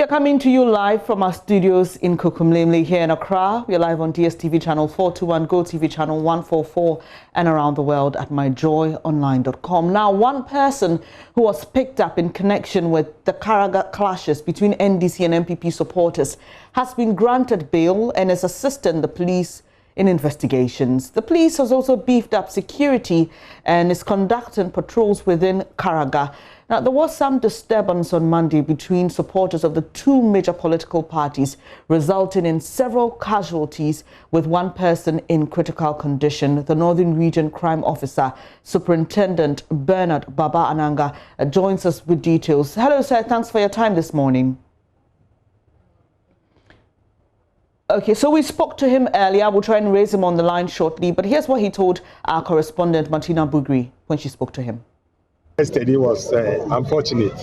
We are coming to you live from our studios in Kukumlemle here in Accra. We are live on DSTV channel 421, Go TV channel 144, and around the world at myjoyonline.com. Now, one person who was picked up in connection with the KARAGA clashes between NDC and MPP supporters has been granted bail and is assisting the police in investigations. The police has also beefed up security and is conducting patrols within KARAGA. Now, there was some disturbance on Monday between supporters of the two major political parties, resulting in several casualties, with one person in critical condition. The Northern Region Crime Officer, Superintendent Bernard Baba Ananga, joins us with details. Hello, sir. Thanks for your time this morning. Okay, so we spoke to him earlier. We'll try and raise him on the line shortly. But here's what he told our correspondent, Martina Bugri, when she spoke to him. Yesterday was unfortunate.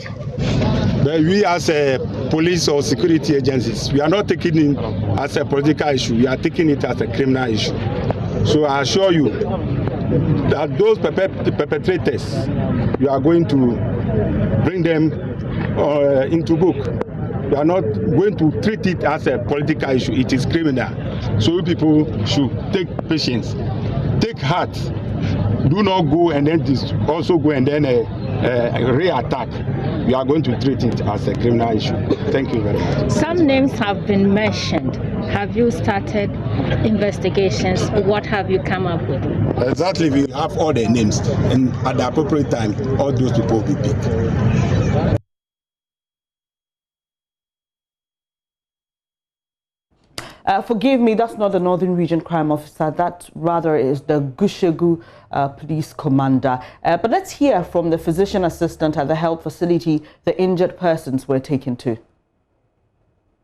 But we as police or security agencies, we are not taking it as a political issue. We are taking it as a criminal issue. So I assure you that those perpetrators, we are going to bring them into book. We are not going to treat it as a political issue. It is criminal. So people should take patience, take heart. Do not go and then also go and then re-attack. We are going to treat it as a criminal issue. Thank you very much. Some names have been mentioned. Have you started investigations? What have you come up with? Exactly. We have all the names, and at the appropriate time, all those people will be picked. Forgive me, that's not the Northern Region Crime Officer. That rather is the Gushegu Police Commander. But let's hear from the physician assistant at the health facility the injured persons were taken to.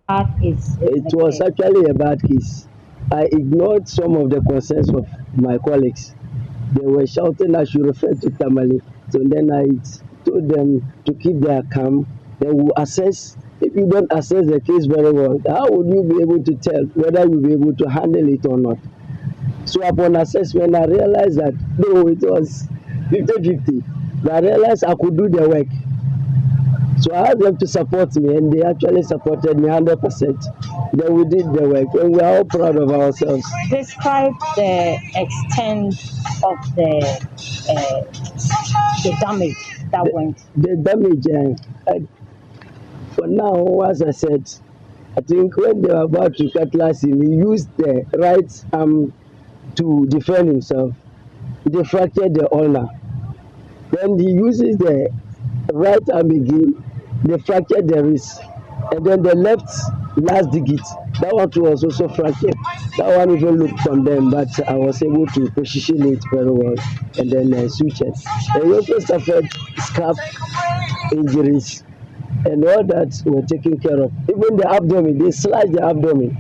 It was actually a bad case. I ignored some of the concerns of my colleagues. They were shouting I should refer to Tamale. So then I told them to keep their calm. They will assess. If you don't assess the case very well, how would you be able to tell whether you'll be able to handle it or not? So upon assessment, I realized that no, it was 50-50. But I realized I could do the work. So I asked them to support me, and they actually supported me 100%. Then we did the work, and we are all proud of ourselves. Describe the extent of the damage that went. The damage, for now, as I said, I think when they were about to cutlass him, he used the right arm to defend himself. They fractured the ulna. Then he uses the right arm again, they fractured the wrist. And then the left last digit, that one was also fractured. That one even looked from them, but I was able to position it very well and then switch it. And he also suffered scalp injuries. And all that were taken care of. Even the abdomen, they sliced the abdomen.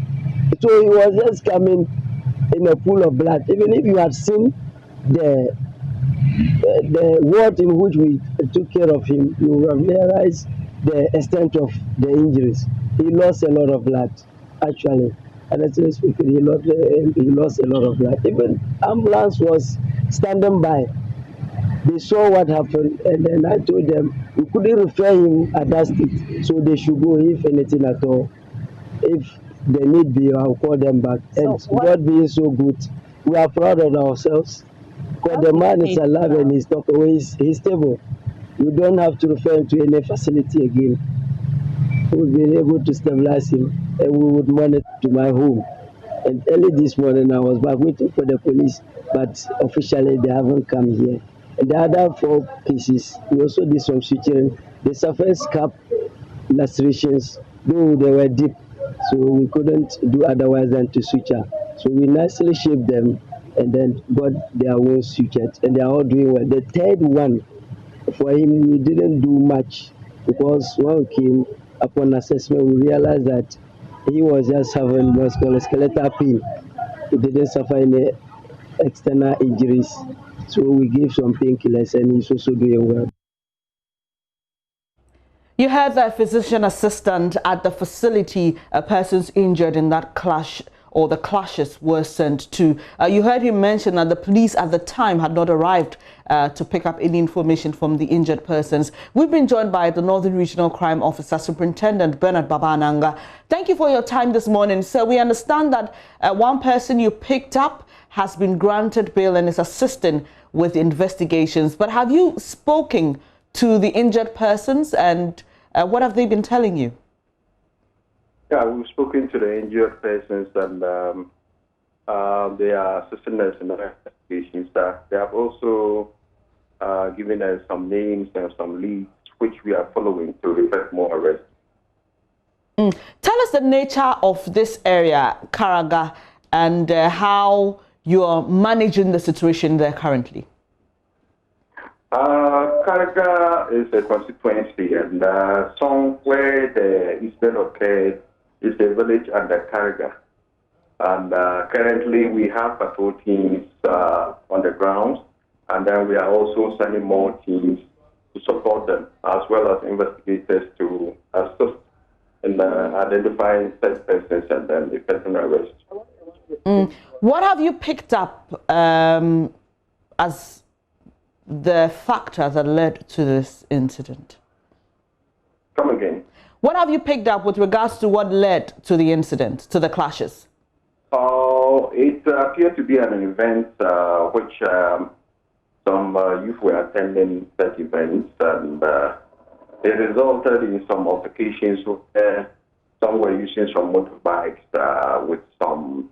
So he was just coming in a pool of blood. Even if you had seen the ward in which we took care of him, you would have realized the extent of the injuries. He lost a lot of blood, actually. And honestly speaking, he lost a lot of blood. Even ambulance was standing by. They saw what happened, and then I told them we couldn't refer him at that state, so they should go if anything at all. If they need be, I'll call them back. And God being so good, we are proud of ourselves. Because the man is alive and he's stable. We don't have to refer him to any facility again. We've been able to stabilize him, and we would monitor to my home. And early this morning, I was back waiting for the police, but officially they haven't come here. And the other 4 cases, we also did some suturing. They suffered scalp lacerations, though they were deep, so we couldn't do otherwise than to suture. So we nicely shaped them and then got their wounds sutured, and they are all doing well. The third one, for him, we didn't do much because when we came upon assessment, we realized that he was just having musculoskeletal pain. He didn't suffer any external injuries. So we gave some painkillers, and he's also doing well. You heard that physician assistant at the facility, persons injured in that clash or the clashes were sent to. You heard him mention that the police at the time had not arrived to pick up any information from the injured persons. We've been joined by the Northern Regional Crime Officer, Superintendent Bernard Baba Ananga. Thank you for your time this morning. So we understand that one person you picked up has been granted bail and is assisting with investigations. But have you spoken to the injured persons, and what have they been telling you? Yeah, we've spoken to the injured persons, and they are assisting us in the investigations. They have also given us some names and some leads, which we are following to effect more arrests. Tell us the nature of this area, KARAGA, and how you are managing the situation there currently. KARAGA is a constituency, and somewhere the incident occurred is the village under KARAGA. And currently we have patrol teams on the ground, and then we are also sending more teams to support them, as well as investigators to assist in identifying such persons and then effecting arrest. What have you picked up as the factor that led to this incident? Come again. What have you picked up with regards to what led to the incident, to the clashes? It appeared to be an event which some youth were attending that event, and it resulted in some altercations where some were using some motorbikes with some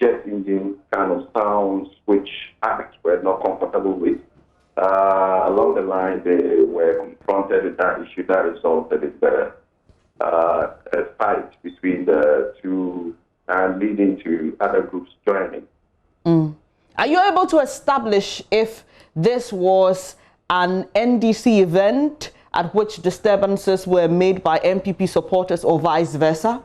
jet engine kind of sounds which others were not comfortable with. Along the line, they were confronted with that issue that resulted in a fight between the two and leading to other groups joining. Are you able to establish if this was an NDC event at which disturbances were made by MPP supporters or vice versa?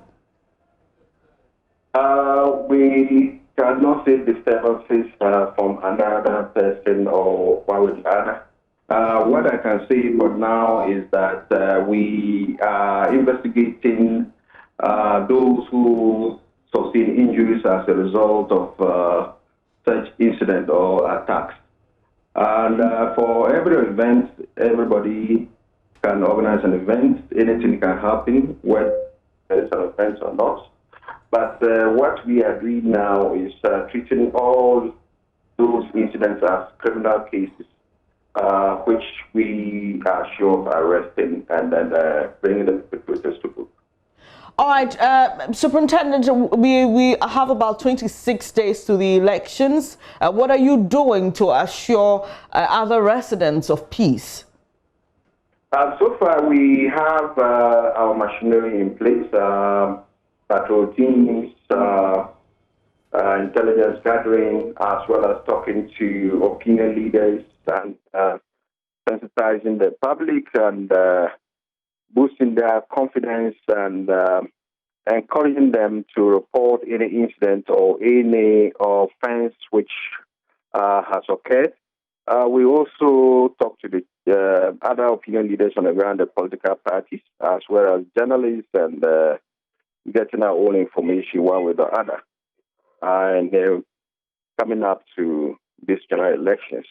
We cannot say disturbances from another person or one with the other. What I can say for now is that we are investigating those who sustain injuries as a result of such incident or attacks. And for every event, everybody can organize an event. Anything can happen, whether it's an offense or not. But what we are doing now is treating all those incidents as criminal cases, which we are sure of arresting and then bringing the perpetrators to book. All right, Superintendent, we have about 26 days to the elections. What are you doing to assure other residents of peace? So far, we have our machinery in place, patrol teams, intelligence gathering, as well as talking to opinion leaders and sensitizing the public and boosting their confidence and encouraging them to report any incident or any offense which has occurred. We also talk to the other opinion leaders on the ground, the political parties, as well as journalists, and getting our own information one way or the other. And coming up to this general elections.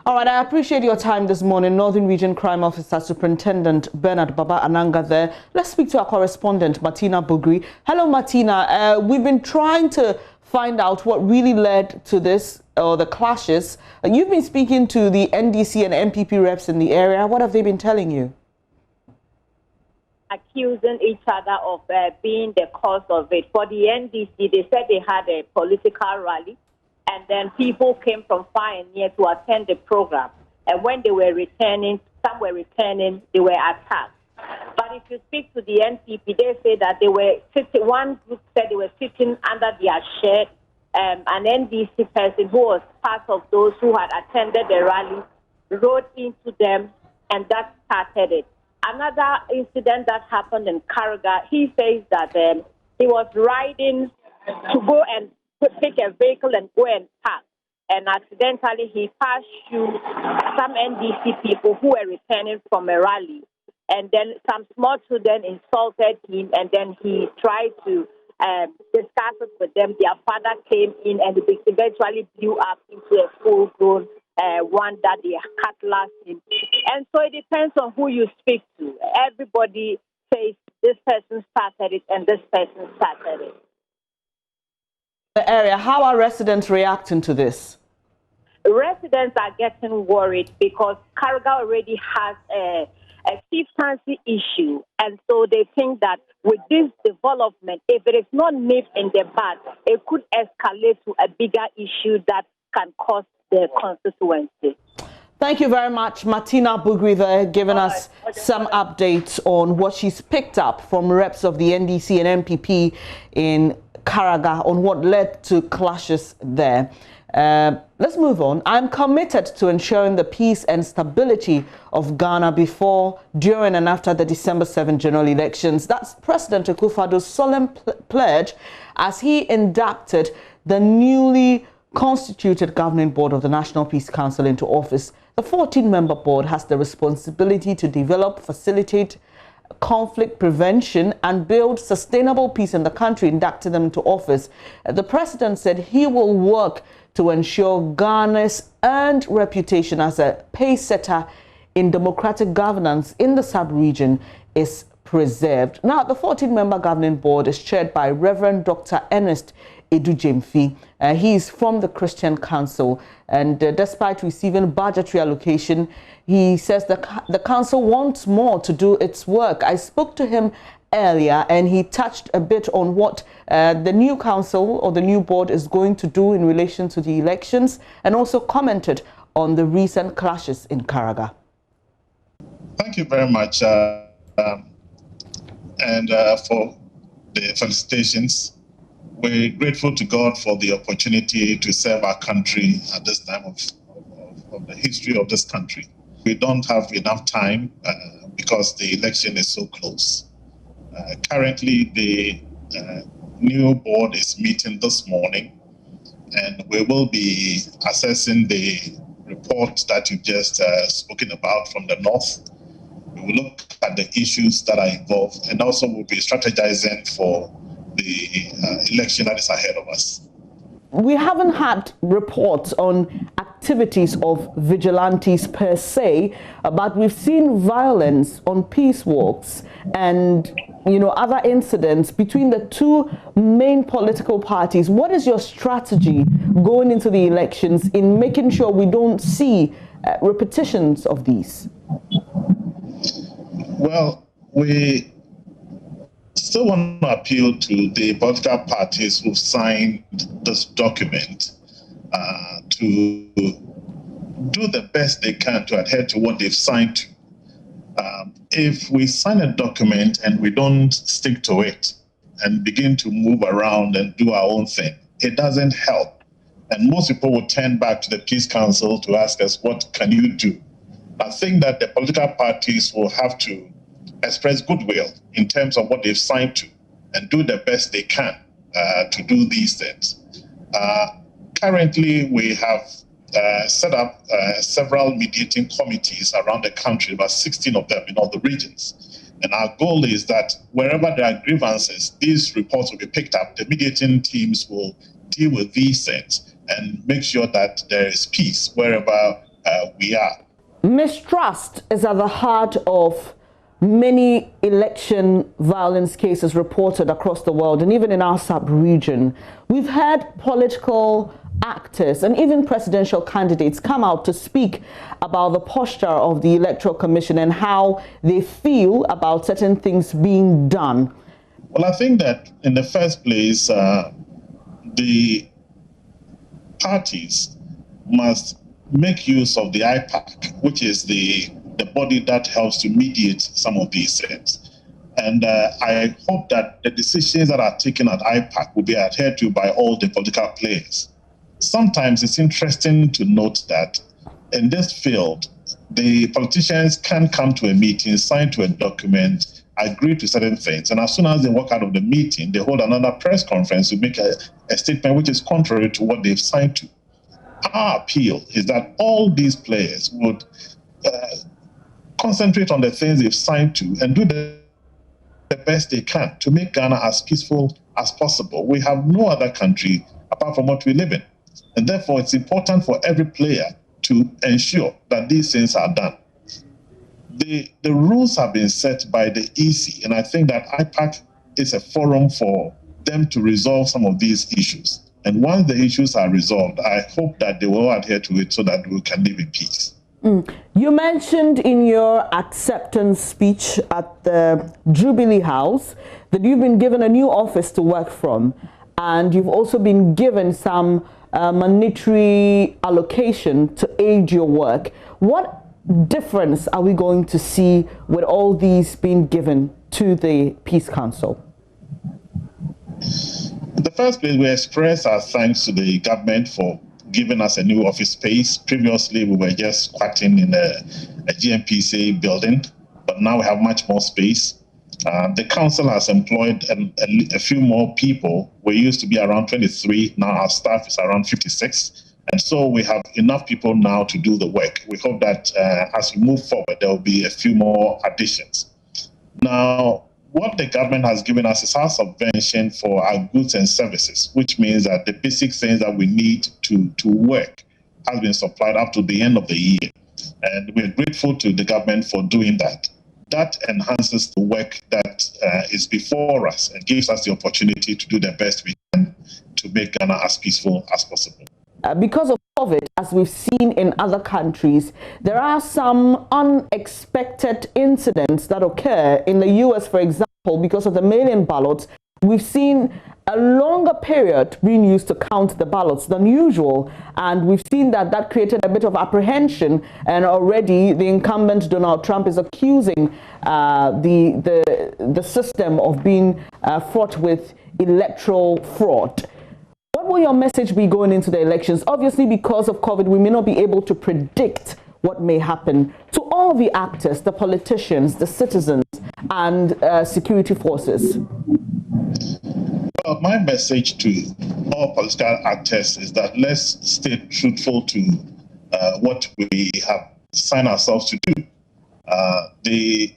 All right, I appreciate your time this morning. Northern Region Crime Officer Superintendent Bernard Baba Ananga there. Let's speak to our correspondent, Martina Bugri. Hello, Martina. We've been trying to find out what really led to this, or the clashes. You've been speaking to the NDC and MPP reps in the area. What have they been telling you? Accusing each other of being the cause of it. For the NDC, they said they had a political rally, and then people came from far and near to attend the program. And when they were returning, some were returning, they were attacked. But if you speak to the NPP, they say that they were sitting, one group said they were sitting under their shed. An NDC person who was part of those who had attended the rally rode into them, and that started it. Another incident that happened in KARAGA, he says that he was riding to go and take a vehicle and go and park. And accidentally, he passed through some NDC people who were returning from a rally. And then some small children insulted him, and then he tried to discussed it with them. Their father came in and it eventually blew up into a full-grown one that they cutlass in. And so it depends on who you speak to. Everybody says this person started it and this person started it. The area, how are residents reacting to this? Residents are getting worried because KARAGA already has a chieftaincy issue, and so they think that with this development, if it is not nipped in the bud, it could escalate to a bigger issue that can cost the constituency. Thank you very much, Martina Bugri, there, giving us some updates on what she's picked up from reps of the NDC and MPP in KARAGA on what led to clashes there. Let's move on. I'm committed to ensuring the peace and stability of Ghana before, during and after the December 7 general elections. That's President Akufo-Addo's solemn pledge as he inducted the newly constituted governing board of the National Peace Council into office. The 14-member board has the responsibility to develop, facilitate conflict prevention and build sustainable peace in the country, inducting them into office. The president said he will work to ensure Ghana's earned reputation as a pace setter in democratic governance in the sub-region is preserved. Now, the 14-member governing board is chaired by Reverend Dr. Ernest Edu-Jemfi. He is from the Christian Council, and despite receiving budgetary allocation, he says the council wants more to do its work. I spoke to him earlier, and he touched a bit on what the new council or the new board is going to do in relation to the elections, and also commented on the recent clashes in KARAGA. Thank you very much, and for the felicitations. We're grateful to God for the opportunity to serve our country at this time of the history of this country. We don't have enough time because the election is so close. Currently, the new board is meeting this morning, and we will be assessing the report that you've just spoken about from the North. We will look at the issues that are involved, and also we'll be strategizing for the election that is ahead of us. We haven't had reports on activities of vigilantes per se, but we've seen violence on peace walks and, other incidents between the two main political parties. What is your strategy going into the elections in making sure we don't see repetitions of these? Well, we still want to appeal to the political parties who signed this document to do the best they can to adhere to what they've signed to. If we sign a document and we don't stick to it and begin to move around and do our own thing, it doesn't help. And most people will turn back to the Peace Council to ask us, what can you do? I think that the political parties will have to express goodwill in terms of what they've signed to and do the best they can to do these things. Currently, we have set up several mediating committees around the country, about 16 of them in all the regions. And our goal is that wherever there are grievances, these reports will be picked up. The mediating teams will deal with these things and make sure that there is peace wherever we are. Mistrust is at the heart of many election violence cases reported across the world and even in our sub-region. We've had political actors and even presidential candidates come out to speak about the posture of the Electoral Commission and how they feel about certain things being done. Well, I think that in the first place, the parties must make use of the IPAC, which is the body that helps to mediate some of these things. And I hope that the decisions that are taken at IPAC will be adhered to by all the political players. Sometimes it's interesting to note that in this field, the politicians can come to a meeting, sign to a document, agree to certain things, and as soon as they walk out of the meeting, they hold another press conference to make a statement which is contrary to what they've signed to. Our appeal is that all these players would concentrate on the things they've signed to and do the best they can to make Ghana as peaceful as possible. We have no other country apart from what we live in. And therefore, it's important for every player to ensure that these things are done. The rules have been set by the EC, and I think that IPAC is a forum for them to resolve some of these issues. And once the issues are resolved, I hope that they will adhere to it so that we can live in peace. You mentioned in your acceptance speech at the Jubilee House that you've been given a new office to work from, and you've also been given some monetary allocation to aid your work. What difference are we going to see with all these being given to the Peace Council? In the first place, we express our thanks to the government for giving us a new office space. Previously, we were just squatting in a GMPC building, but now we have much more space. The council has employed a few more people. We used to be around 23. Now our staff is around 56. And so we have enough people now to do the work. We hope that as we move forward, there will be a few more additions. Now, what the government has given us is our subvention for our goods and services, which means that the basic things that we need to work has been supplied up to the end of the year. And we're grateful to the government for doing that. That enhances the work that is before us and gives us the opportunity to do the best we can to make Ghana as peaceful as possible. Because of COVID, as we've seen in other countries, there are some unexpected incidents that occur. In the US, for example, because of the mail-in ballots, we've seen a longer period being used to count the ballots than usual, and we've seen that created a bit of apprehension, and already the incumbent Donald Trump is accusing the system of being fraught with electoral fraud. What will your message be going into the elections? Obviously, because of COVID, we may not be able to predict what may happen. To all the actors, the politicians, the citizens, and security forces. Well, my message to all political actors is that let's stay truthful to what we have signed ourselves to do. The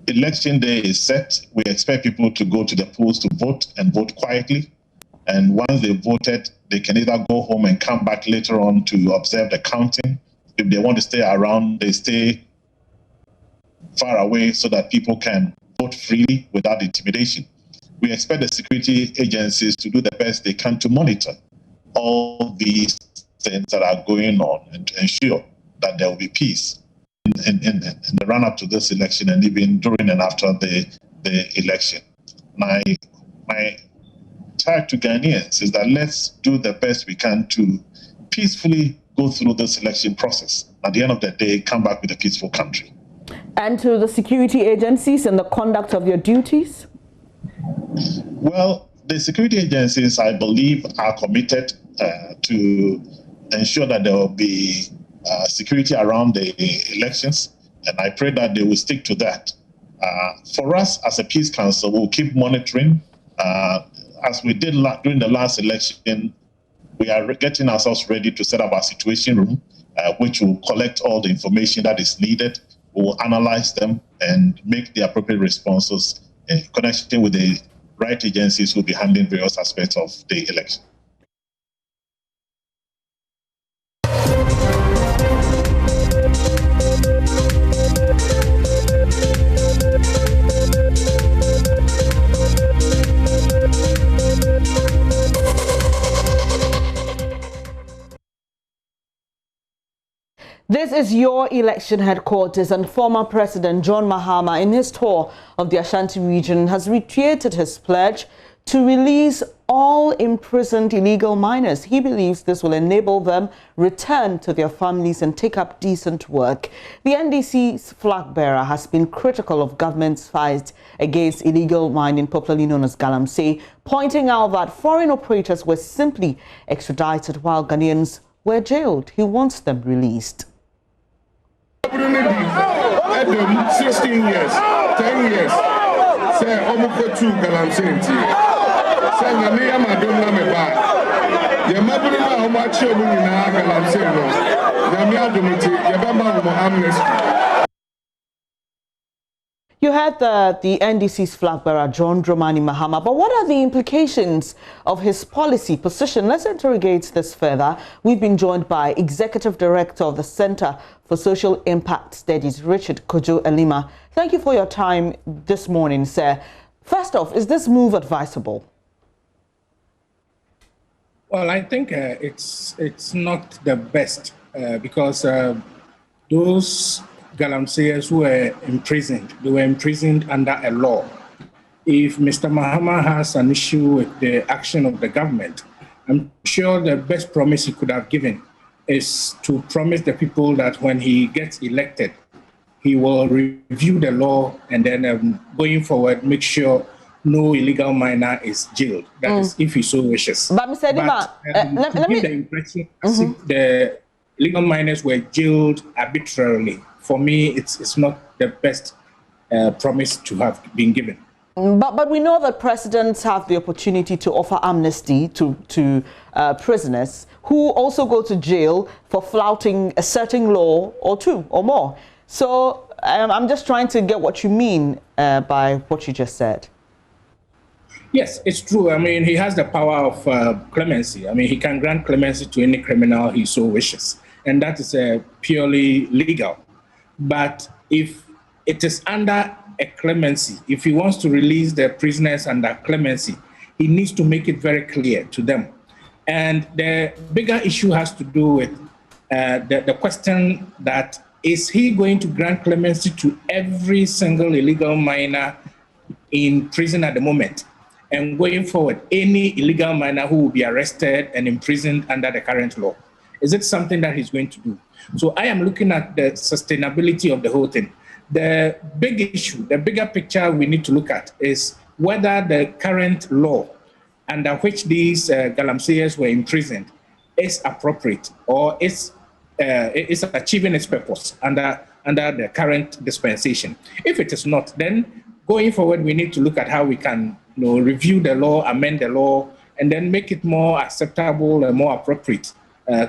election day is set. We expect people to go to the polls to vote and vote quietly. And once they voted, they can either go home and come back later on to observe the counting. If they want to stay around, they stay far away so that people can vote freely without intimidation. We expect the security agencies to do the best they can to monitor all these things that are going on and to ensure that there will be peace in the run-up to this election and even during and after the election. My charge to Ghanaians is that let's do the best we can to peacefully go through this election process. At the end of the day, come back with a peaceful country. And to the security agencies and the conduct of your duties? Well, the security agencies, I believe, are committed to ensure that there will be security around the elections, and I pray that they will stick to that. For us as a Peace Council, we'll keep monitoring. As we did during the last election, we are getting ourselves ready to set up our situation room, which will collect all the information that is needed. We will analyze them and make the appropriate responses in connection with the right agencies who will be handling various aspects of the election. This is your election headquarters, and former President John Mahama, in his tour of the Ashanti region, has reiterated his pledge to release all imprisoned illegal miners. He believes this will enable them return to their families and take up decent work. The NDC's flag bearer has been critical of government's fight against illegal mining, popularly known as Galamsey, pointing out that foreign operators were simply extradited while Ghanaians were jailed. He wants them released. 16 years, 10 years, say almost 2 Galamsey. Say Nania Madonna Meba. Your mother how much you na Galamsey no. Namia Dumiti, Yabama amnesty. You heard the NDC's flag bearer, John Dramani Mahama, but what are the implications of his policy position? Let's interrogate this further. We've been joined by Executive Director of the Center for Social Impact Studies, Richard Kojo Elima. Thank you for your time this morning, sir. First off, is this move advisable? Well, I think it's not the best because those Galamseyers who were imprisoned, they were imprisoned under a law. If Mr. Mahama has an issue with the action of the government, I'm sure the best promise he could have given is to promise the people that when he gets elected, he will review the law and then going forward, make sure no illegal miner is jailed. That is, if he so wishes. But Mr. Edima, let me... the impression as if the illegal miners were jailed arbitrarily. For me, it's not the best promise to have been given. But we know that presidents have the opportunity to offer amnesty to prisoners who also go to jail for flouting a certain law or two or more. So I'm just trying to get what you mean by what you just said. Yes, it's true. I mean, he has the power of clemency. I mean, he can grant clemency to any criminal he so wishes. And that is purely legal. But if it is under a clemency, if he wants to release the prisoners under clemency, he needs to make it very clear to them. And the bigger issue has to do with the question that, is he going to grant clemency to every single illegal miner in prison at the moment? And going forward, any illegal miner who will be arrested and imprisoned under the current law? Is it something that he's going to do? So I am looking at the sustainability of the whole thing. The big issue, the bigger picture we need to look at is whether the current law under which these Galamseyers were imprisoned is appropriate or is achieving its purpose under the current dispensation. If it is not, then going forward, we need to look at how we can review the law, amend the law, and then make it more acceptable and more appropriate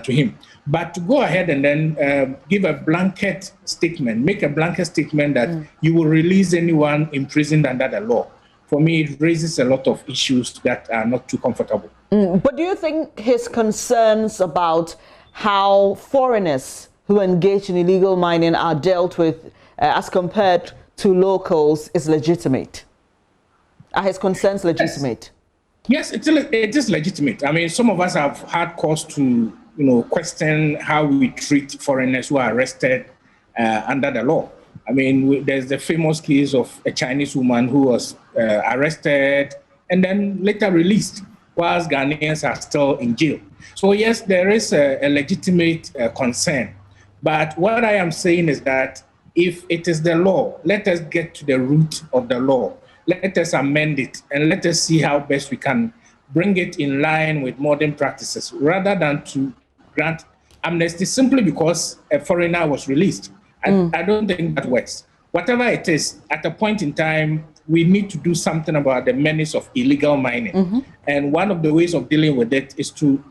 to him. But to go ahead and then give a blanket statement, make a blanket statement that you will release anyone imprisoned under the law, for me, it raises a lot of issues that are not too comfortable. But do you think his concerns about how foreigners who engage in illegal mining are dealt with as compared to locals is legitimate? Are his concerns legitimate? Yes, it is legitimate. I mean, some of us have had cause to question how we treat foreigners who are arrested under the law. I mean, there's the famous case of a Chinese woman who was arrested and then later released, whilst Ghanaians are still in jail. So yes, there is a legitimate concern. But what I am saying is that if it is the law, let us get to the root of the law. Let us amend it and let us see how best we can bring it in line with modern practices rather than to grant amnesty simply because a foreigner was released. I don't think that works. Whatever it is, at a point in time, we need to do something about the menace of illegal mining. And one of the ways of dealing with it is to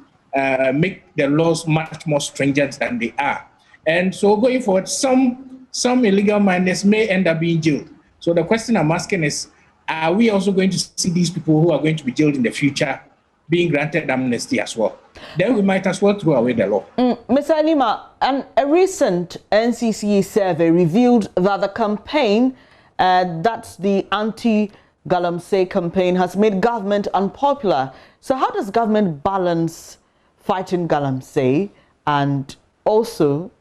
make the laws much more stringent than they are. And so going forward, some illegal miners may end up being jailed. So the question I'm asking is, are we also going to see these people who are going to be jailed in the future being granted amnesty as well? Then we might as well throw away the law. Mr. Elima, a recent NCCE survey revealed that the campaign, that's the anti-Galamsey campaign, has made government unpopular. So how does government balance fighting Galamsey and also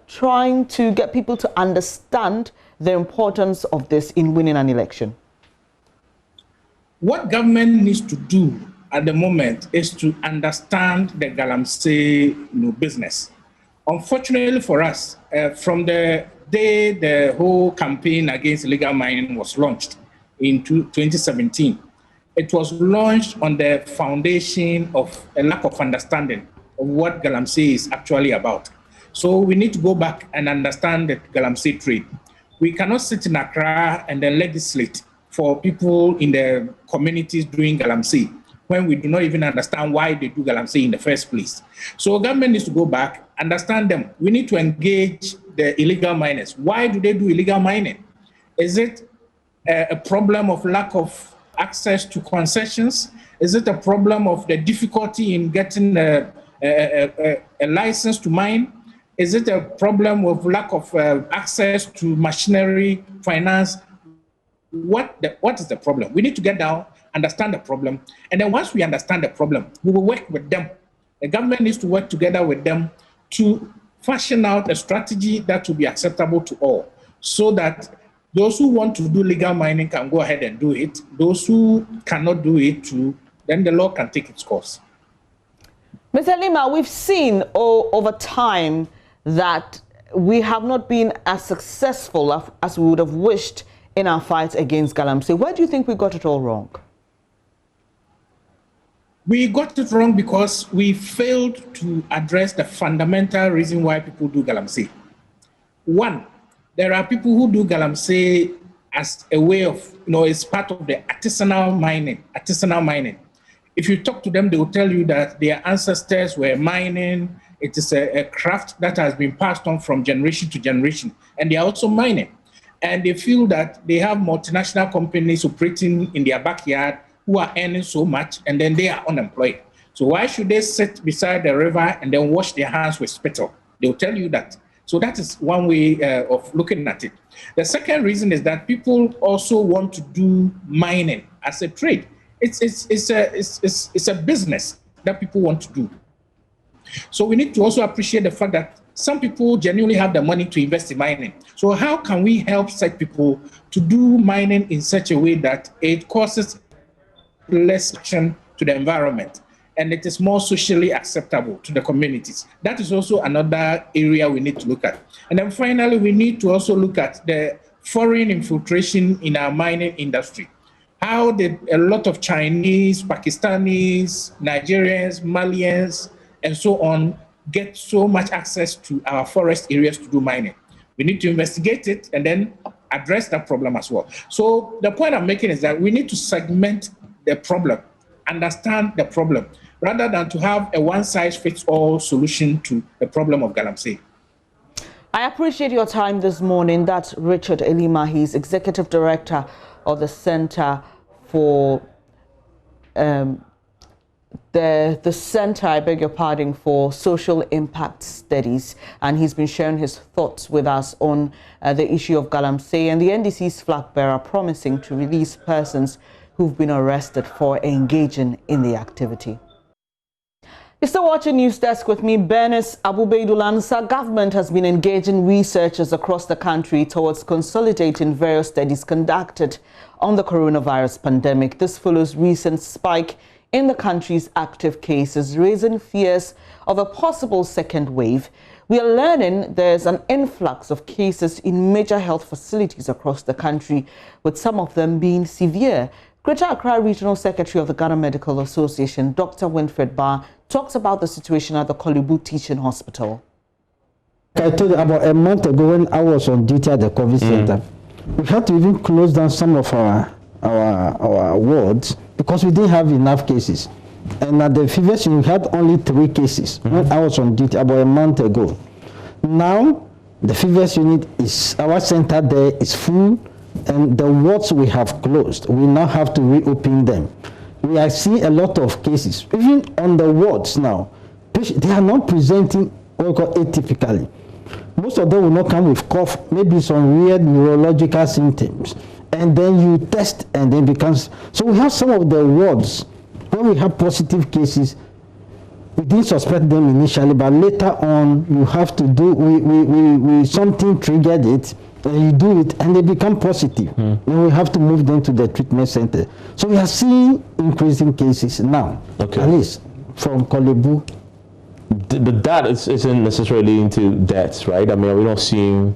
trying to get people to understand the importance of this in winning an election? What government needs to do at the moment is to understand the Galamsey business. Unfortunately for us, from the day the whole campaign against illegal mining was launched in 2017, it was launched on the foundation of a lack of understanding of what Galamsey is actually about. So we need to go back and understand the Galamsey trade. We cannot sit in Accra and then legislate for people in the communities doing Galamsey when we do not even understand why they do Galamsey in the first place. So government needs to go back, understand them. We need to engage the illegal miners. Why do they do illegal mining? Is it a problem of lack of access to concessions? Is it a problem of the difficulty in getting a license to mine? Is it a problem of lack of access to machinery, finance? What is the problem? We need to get down, understand the problem, and then once we understand the problem, we will work with them. The government needs to work together with them to fashion out a strategy that will be acceptable to all, so that those who want to do legal mining can go ahead and do it. Those who cannot do it too, then the law can take its course. Mr. Lima, we've seen over time that we have not been as successful as we would have wished in our fight against galamsey. Where do you think we got it all wrong? We got it wrong because we failed to address the fundamental reason why people do galamsey. One, there are people who do galamsey as a way of, it's part of the artisanal mining. If you talk to them, they will tell you that their ancestors were mining. It is a craft that has been passed on from generation to generation, and they are also mining. And they feel that they have multinational companies operating in their backyard who are earning so much, and then they are unemployed. So why should they sit beside the river and then wash their hands with spittle? They'll tell you that. So that is one way of looking at it. The second reason is that people also want to do mining as a trade. It's a business that people want to do. So we need to also appreciate the fact that some people genuinely have the money to invest in mining. So how can we help such people to do mining in such a way that it causes less action to the environment and it is more socially acceptable to the communities? That is also another area we need to look at. And then finally, we need to also look at the foreign infiltration in our mining industry. How did a lot of Chinese, Pakistanis, Nigerians, Malians, and so on get so much access to our forest areas to do mining? We need to investigate it and then address that problem as well. So the point I'm making is that we need to segment the problem, understand the problem, rather than to have a one-size-fits-all solution to the problem of galamsey. I appreciate your time this morning. That's Richard Elima. He's Executive Director of the Center for the Center, I beg your pardon, for Social Impact Studies, and he's been sharing his thoughts with us on the issue of galamsey and the NDC's flag bearer promising to release persons who've been arrested for engaging in the activity. You're still watching News Desk with me, Bernice Abubeidulansa. Government has been engaging researchers across the country towards consolidating various studies conducted on the coronavirus pandemic. This follows recent spike in the country's active cases, raising fears of a possible second wave. We are learning there's an influx of cases in major health facilities across the country, with some of them being severe. Greater Accra Regional Secretary of the Ghana Medical Association, Dr. Winfred Barr, talks about the situation at the Kolebu Teaching Hospital. I told you about a month ago when I was on duty at the COVID center, we had to even close down some of our wards because we didn't have enough cases. And at the FIVES, we had only 3 cases when I was on duty about a month ago. Now, the FIVES unit is, our center there is full, and the wards we have closed, we now have to reopen them. We are seeing a lot of cases, even on the wards now. They are not presenting what we call atypically. Most of them will not come with cough, maybe some weird neurological symptoms. And then you test and then becomes, so we have some of the wards when we have positive cases, we didn't suspect them initially, but later on you have to do, we something triggered it, and you do it and they become positive. Then we have to move them to the treatment center. So we are seeing increasing cases now, at least from Kolebu. But that isn't necessarily into deaths, right? I mean, are we not seeing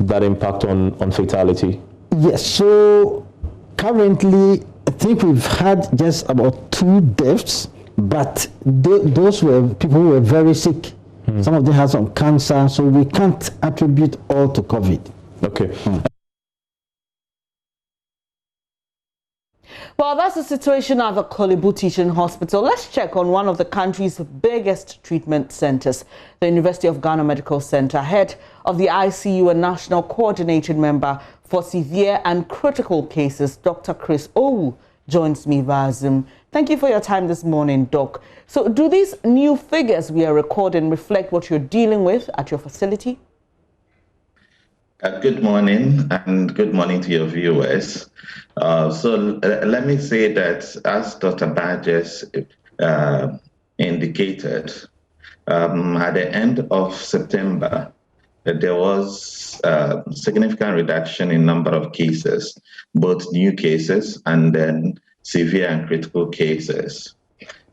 that impact on fatality? Yes, so currently I think we've had just about 2 deaths, but those were people who were very sick. Some of them had some cancer, so we can't attribute all to COVID. Okay. Well, that's the situation at the Kolebu Teaching Hospital. Let's check on one of the country's biggest treatment centers, the University of Ghana Medical Center. Head of the ICU and National Coordinating Member for Severe and Critical Cases, Dr. Chris Owu, joins me via Zoom. Thank you for your time this morning, Doc. So do these new figures we are recording reflect what you're dealing with at your facility? Good morning, and good morning to your viewers. Let me say that, as Dr. Burgess indicated, at the end of September, there was a significant reduction in number of cases, both new cases and then severe and critical cases.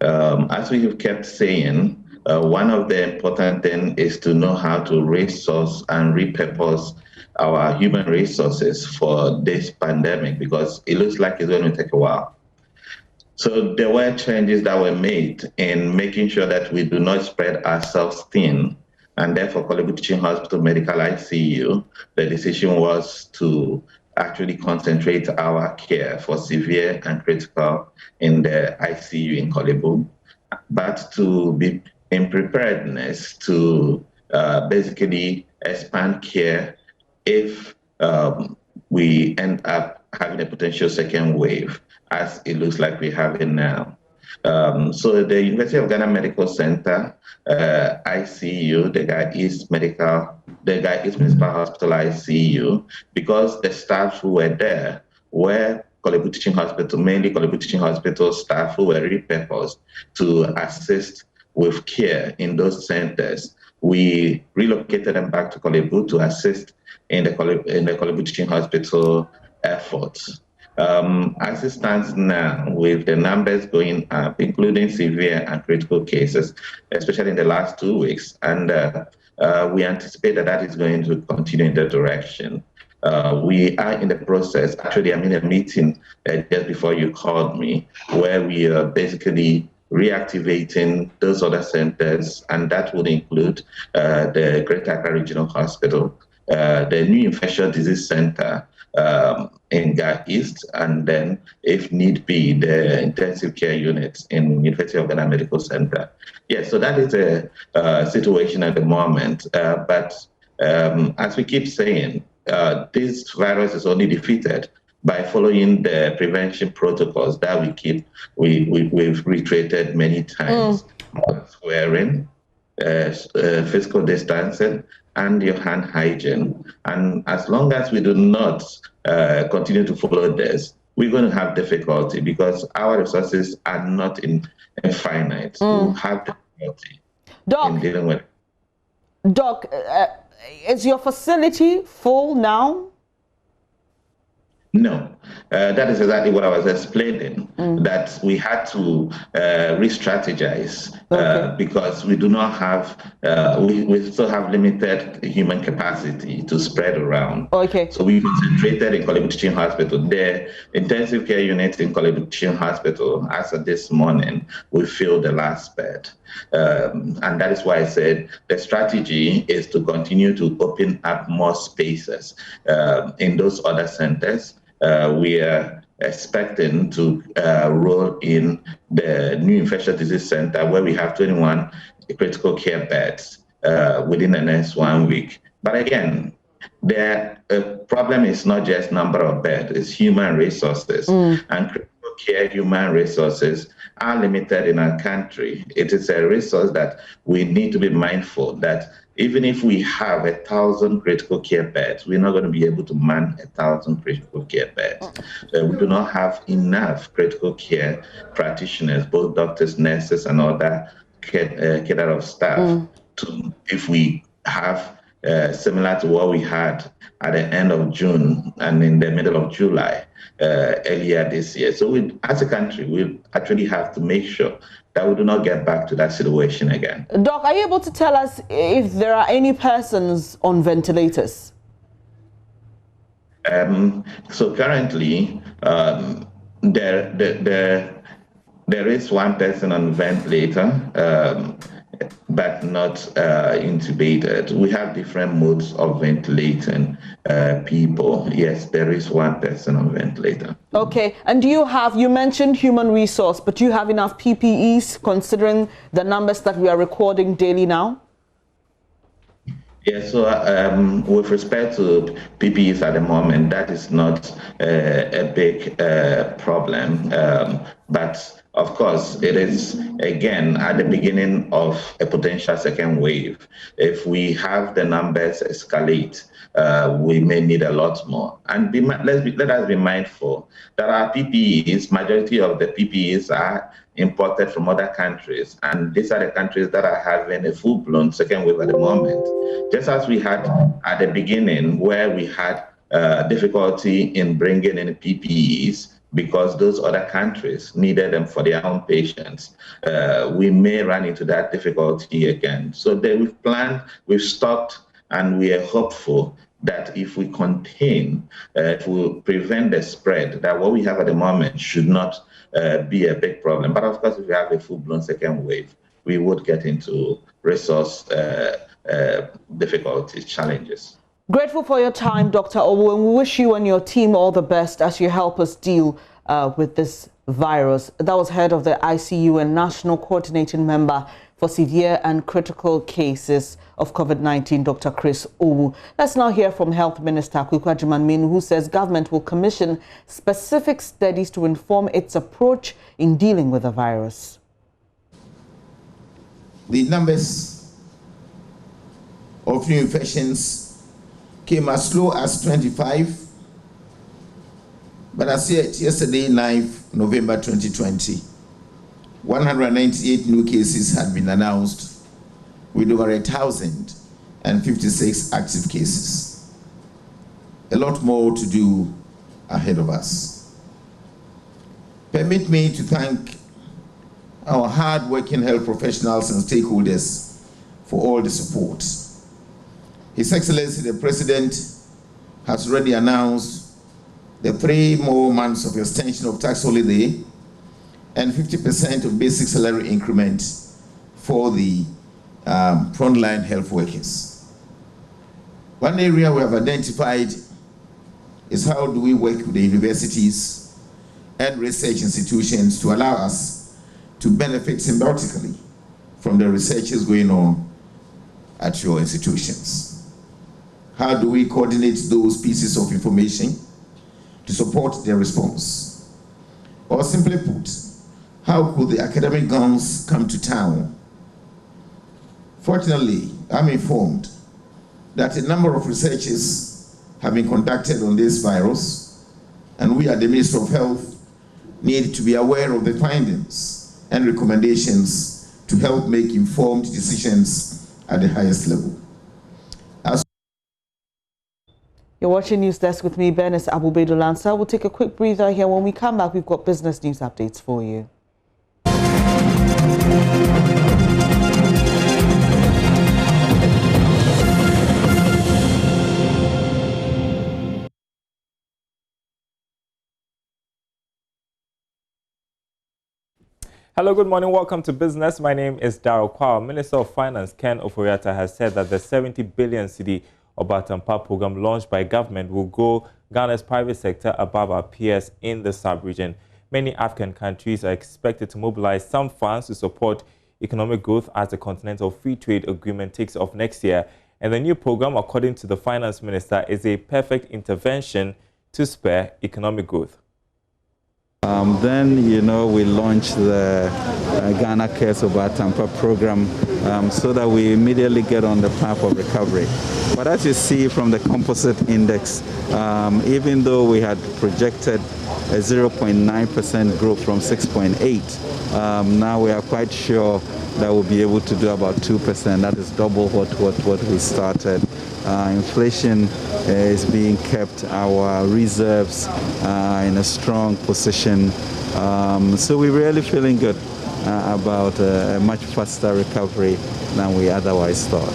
As we have kept saying, one of the important things is to know how to resource and repurpose our human resources for this pandemic, because it looks like it's going to take a while. So there were changes that were made in making sure that we do not spread ourselves thin, and therefore Kolebu Teaching Hospital Medical ICU, the decision was to actually concentrate our care for severe and critical in the ICU in Kolebu, but to be in preparedness to basically expand care if we end up having a potential second wave, as it looks like we have it now. So the University of Ghana Medical Center, ICU, the Ghana East Municipal Hospital ICU, because the staff who were there were Kolebu Teaching Hospital, mainly Kolebu Teaching Hospital staff who were repurposed to assist with care in those centers. We relocated them back to Kolebu to assist in the Kolebu Teaching Hospital efforts. As it stands now, with the numbers going up, including severe and critical cases, especially in the last 2 weeks, and we anticipate that that is going to continue in that direction. We are in the process, actually I'm in a meeting just before you called me, where we are basically reactivating those other centers, and that would include the Greater Accra Regional Hospital, the new infectious disease center in Ghana East, and then, if need be, the intensive care units in University of Ghana Medical Center. Yes, so that is a situation at the moment. But as we keep saying, this virus is only defeated by following the prevention protocols that we've reiterated many times. Swearing, physical distancing, and your hand hygiene. And as long as we do not continue to follow this, we're going to have difficulty, because our resources are not infinite. We have difficulty in dealing with it. Doc, is your facility full now? No, that is exactly what I was explaining, that we had to re-strategize because we do not have, we still have limited human capacity to spread around. Okay. So we concentrated in Kolebu Teaching Hospital. The intensive care unit in Kolebu Teaching Hospital, as of this morning, we filled the last bed. And that is why I said the strategy is to continue to open up more spaces in those other centers. We are expecting to roll in the new infectious disease center, where we have 21 critical care beds within the next 1 week. But again, the problem is not just number of beds, it's human resources. And critical care human resources are limited in our country. It is a resource that we need to be mindful that even if we have 1,000 critical care beds, we're not going to be able to man 1,000 critical care beds. We do not have enough critical care practitioners, both doctors, nurses, and other cadre of staff. If we have similar to what we had at the end of June and in the middle of July earlier this year. So as a country, we actually have to make sure that we do not get back to that situation again. Doc, are you able to tell us if there are any persons on ventilators? So currently, there is one person on ventilator but not intubated. We have different modes of ventilating people. Yes, there is one person on ventilator. Okay, and you mentioned human resource, but do you have enough PPEs considering the numbers that we are recording daily now? Yes, so with respect to PPEs at the moment, that is not a big problem. But of course, it is, again, at the beginning of a potential second wave. If we have the numbers escalate, we may need a lot more. And let us be mindful that our PPEs, majority of the PPEs are imported from other countries. And these are the countries that are having a full-blown second wave at the moment. Just as we had at the beginning, where we had difficulty in bringing in PPEs, because those other countries needed them for their own patients, we may run into that difficulty again. So we've planned, we've stocked, and we are hopeful that if we contain, if we prevent the spread, that what we have at the moment should not be a big problem. But of course, if we have a full-blown second wave, we would get into resource difficulties, challenges. Grateful for your time, Dr. Owu, and we wish you and your team all the best as you help us deal with this virus. That was head of the ICU and National Coordinating Member for Severe and Critical Cases of COVID-19, Dr. Chris Owu. Let's now hear from Health Minister Kwaku Agyeman, who says government will commission specific studies to inform its approach in dealing with the virus. The numbers of new infections came as low as 25, but as yesterday, 9th November 2020, 198 new cases had been announced with over 1,056 active cases. A lot more to do ahead of us. Permit me to thank our hard-working health professionals and stakeholders for all the support. His Excellency the President has already announced the 3 more months of extension of tax holiday and 50% of basic salary increment for the frontline health workers. One area we have identified is how do we work with the universities and research institutions to allow us to benefit symbiotically from the researches going on at your institutions. How do we coordinate those pieces of information to support their response? Or simply put, how could the academic guns come to town? Fortunately, I'm informed that a number of researches have been conducted on this virus, and we at the Ministry of Health need to be aware of the findings and recommendations to help make informed decisions at the highest level. You're watching News Desk with me, Bernice Abubedo Lansa. We'll take a quick breather here. When we come back, we've got business news updates for you. Hello, good morning. Welcome to Business. My name is Darryl Kwao. Minister of Finance Ken Oforiatta has said that the 70 billion cedi Obatampa program launched by government will go Ghana's private sector above our peers in the sub-region. Many African countries are expected to mobilize some funds to support economic growth as the Continental Free Trade Agreement takes off next year. And the new program, according to the Finance Minister, is a perfect intervention to spur economic growth. Then, we launched the Ghana Cares Obatampa program so that we immediately get on the path of recovery. But as you see from the composite index, even though we had projected a 0.9% growth from 6.8, now we are quite sure that we'll be able to do about 2%. That is double what we started. Inflation is being kept, our reserves in a strong position. So we're really feeling good. about a much faster recovery than we otherwise thought.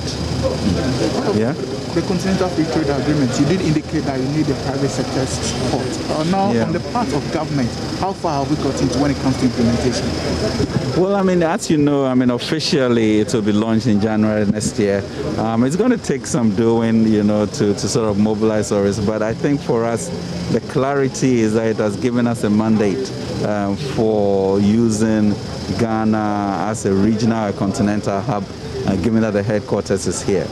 Yeah? The Continental Free Trade Agreement, you did indicate that you need the private sector's support. Now, on the part of government, how far have we gotten when it comes to implementation? Well, I mean, as you know, I mean, officially it will be launched in January next year. It's going to take some doing, you know, to sort of mobilize others. But I think for us, the clarity is that it has given us a mandate for using Ghana as a regional or continental hub, given that the headquarters is here.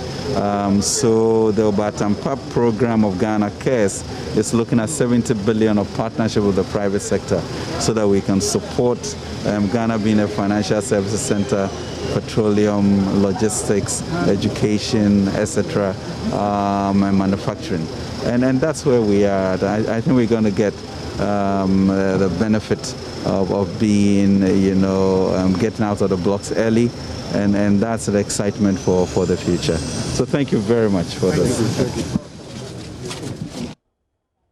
So the Obatampa program of Ghana Cares is looking at 70 billion of partnership with the private sector so that we can support Ghana being a financial services center, petroleum, logistics, education, etc., and manufacturing. And that's where we are. I think we're going to get the benefit of being, you know, getting out of the blocks early. And that's the excitement for the future. So thank you very much for this.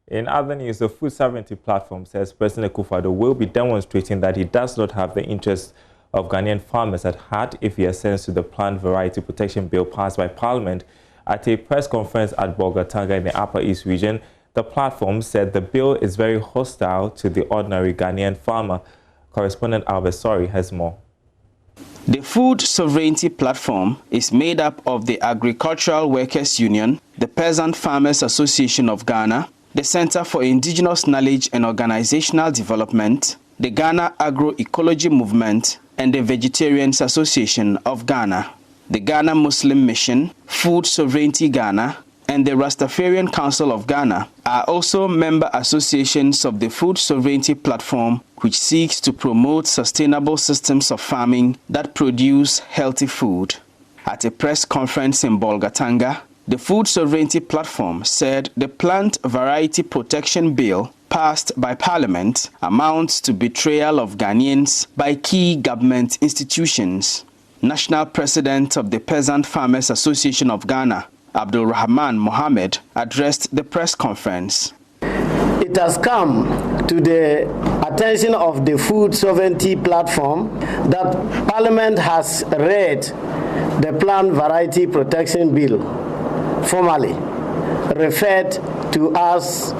In other news, the Food Sovereignty Platform says President Akufo-Addo will be demonstrating that he does not have the interests of Ghanaian farmers at heart if he assents to the Plant Variety Protection Bill passed by Parliament. At a press conference at Bolgatanga in the Upper East region, the platform said the bill is very hostile to the ordinary Ghanaian farmer. Correspondent Albert Sori has more. The Food Sovereignty Platform is made up of the Agricultural Workers Union, the Peasant Farmers Association of Ghana, the Center for Indigenous Knowledge and Organizational Development, the Ghana Agroecology Movement, and the Vegetarians Association of Ghana. The Ghana Muslim Mission, Food Sovereignty Ghana, and the Rastafarian Council of Ghana are also member associations of the Food Sovereignty Platform, which seeks to promote sustainable systems of farming that produce healthy food. At a press conference in Bolgatanga, the Food Sovereignty Platform said the Plant Variety Protection Bill passed by Parliament amounts to betrayal of Ghanaians by key government institutions. National President of the Peasant Farmers Association of Ghana, Abdul Rahman Mohammed, addressed the press conference. It has come to the attention of the Food Sovereignty Platform that Parliament has read the Plant Variety Protection Bill, formally referred to as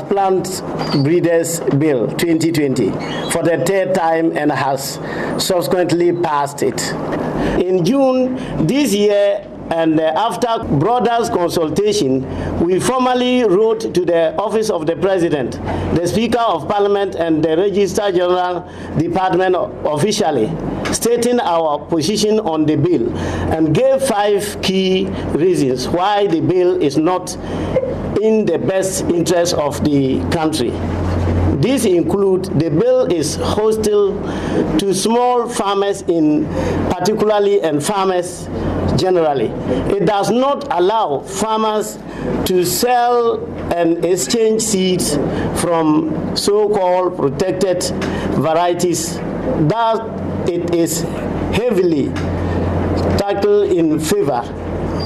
Plant Breeders Bill 2020 for the third time and has subsequently passed it. In June this year, and after broader consultation, we formally wrote to the Office of the President, the Speaker of Parliament, and the Registrar General Department officially, stating our position on the bill and gave 5 key reasons why the bill is not in the best interest of the country. These include the bill is hostile to small farmers particularly and farmers generally. It does not allow farmers to sell and exchange seeds from so-called protected varieties, that it is heavily tackled in favor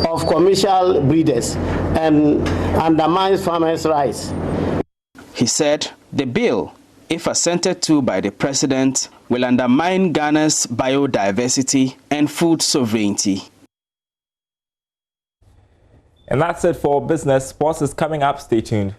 of commercial breeders and undermines farmers' rights. He said the bill, if assented to by the President, will undermine Ghana's biodiversity and food sovereignty. And that's it for business. Sports is coming up. Stay tuned.